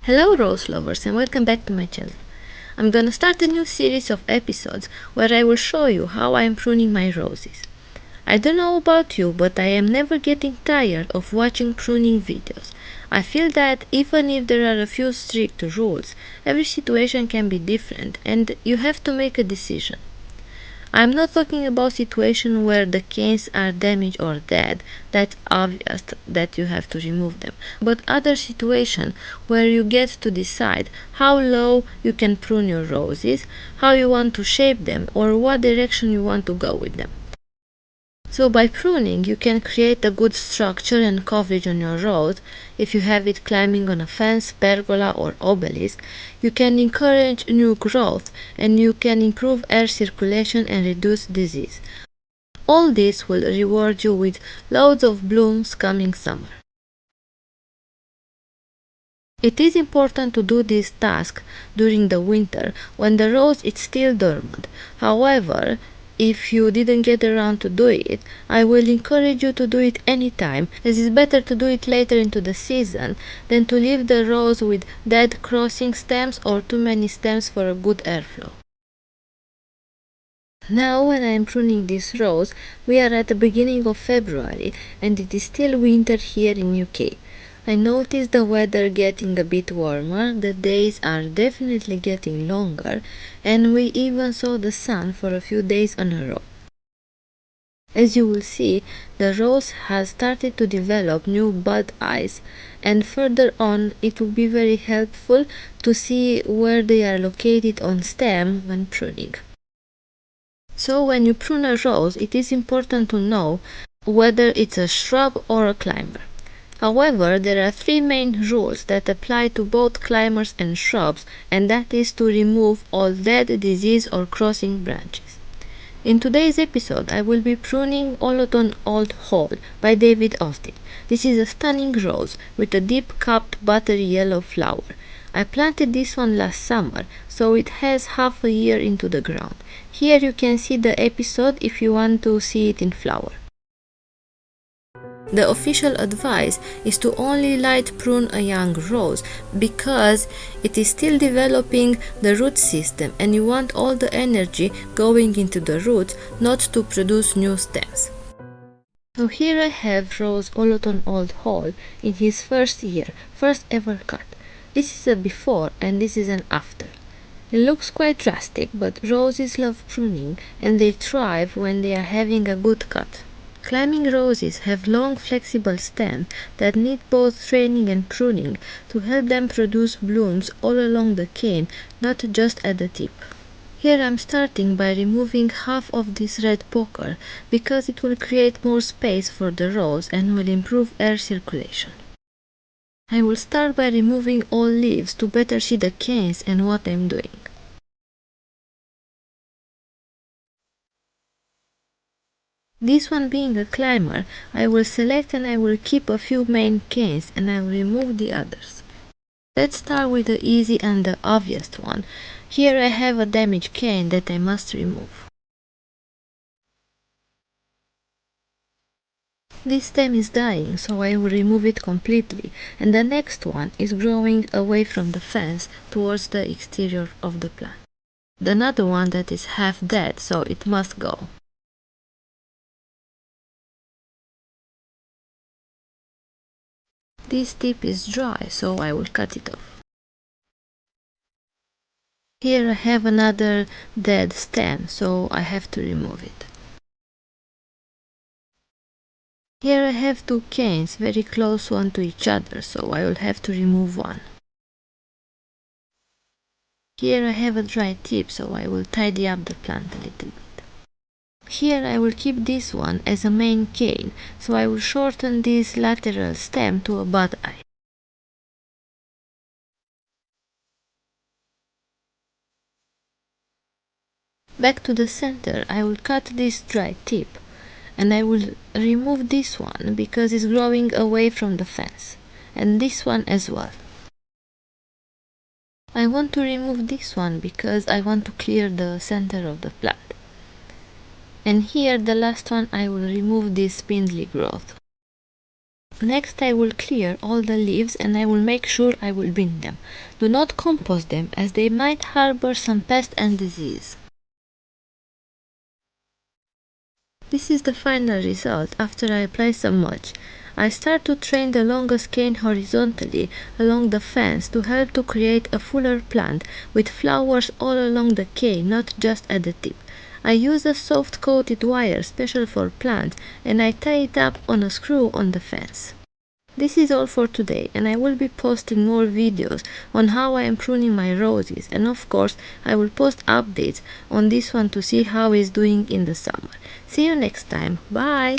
Hello rose lovers and welcome back to my channel. I'm gonna start a new series of episodes where I will show you how I'm pruning my roses. I don't know about you, but I am never getting tired of watching pruning videos. I feel that even if there are a few strict rules, every situation can be different and you have to make a decision. I'm not talking about situations where the canes are damaged or dead, that's obvious that you have to remove them, but other situations where you get to decide how low you can prune your roses, how you want to shape them, or what direction you want to go with them. So by pruning, you can create a good structure and coverage on your rose. If you have it climbing on a fence, pergola or obelisk, you can encourage new growth and you can improve air circulation and reduce disease. All this will reward you with loads of blooms coming summer. It is important to do this task during the winter when the rose is still dormant. However, if you didn't get around to do it, I will encourage you to do it anytime, as it's better to do it later into the season than to leave the rose with dead crossing stems or too many stems for a good airflow. Now when I am pruning this rose, we are at the beginning of February and it is still winter here in UK. I noticed the weather getting a bit warmer, the days are definitely getting longer, and we even saw the sun for a few days on a row. As you will see, the rose has started to develop new bud eyes, and further on it will be very helpful to see where they are located on stem when pruning. So when you prune a rose, it is important to know whether it's a shrub or a climber. However, there are three main rules that apply to both climbers and shrubs, and that is to remove all dead, disease or crossing branches. In today's episode, I will be pruning Wollerton Old Hall by David Austin. This is a stunning rose with a deep cupped buttery yellow flower. I planted this one last summer, so it has half a year into the ground. Here you can see the episode if you want to see it in flower. The official advice is to only light prune a young rose because it is still developing the root system and you want all the energy going into the roots, not to produce new stems. So here I have Rose Wollerton Old Hall in his first year, first ever cut. This is a before and this is an after. It looks quite drastic, but roses love pruning and they thrive when they are having a good cut. Climbing roses have long flexible stems that need both training and pruning to help them produce blooms all along the cane, not just at the tip. Here I'm starting by removing half of this red poker because it will create more space for the rose and will improve air circulation. I will start by removing all leaves to better see the canes and what I'm doing. This one being a climber, I will select and I will keep a few main canes and I will remove the others. Let's start with the easy and the obvious one. Here I have a damaged cane that I must remove. This stem is dying, so I will remove it completely, and the next one is growing away from the fence towards the exterior of the plant. Another one that is half dead, so it must go. This tip is dry, so I will cut it off. Here I have another dead stem, so I have to remove it. Here I have two canes very close one to each other, so I will have to remove one. Here I have a dry tip, so I will tidy up the plant a little bit. Here I will keep this one as a main cane, so I will shorten this lateral stem to a bud eye. Back to the center, I will cut this dry tip, and I will remove this one because it's growing away from the fence, and this one as well. I want to remove this one because I want to clear the center of the plant. And here the last one I will remove this spindly growth. Next I will clear all the leaves and I will make sure I will bin them. Do not compost them as they might harbor some pest and disease. This is the final result after I apply some mulch. I start to train the longest cane horizontally along the fence to help to create a fuller plant with flowers all along the cane, not just at the tip. I use a soft coated wire special for plants and I tie it up on a screw on the fence. This is all for today, and I will be posting more videos on how I am pruning my roses, and of course I will post updates on this one to see how it's doing in the summer. See you next time. Bye!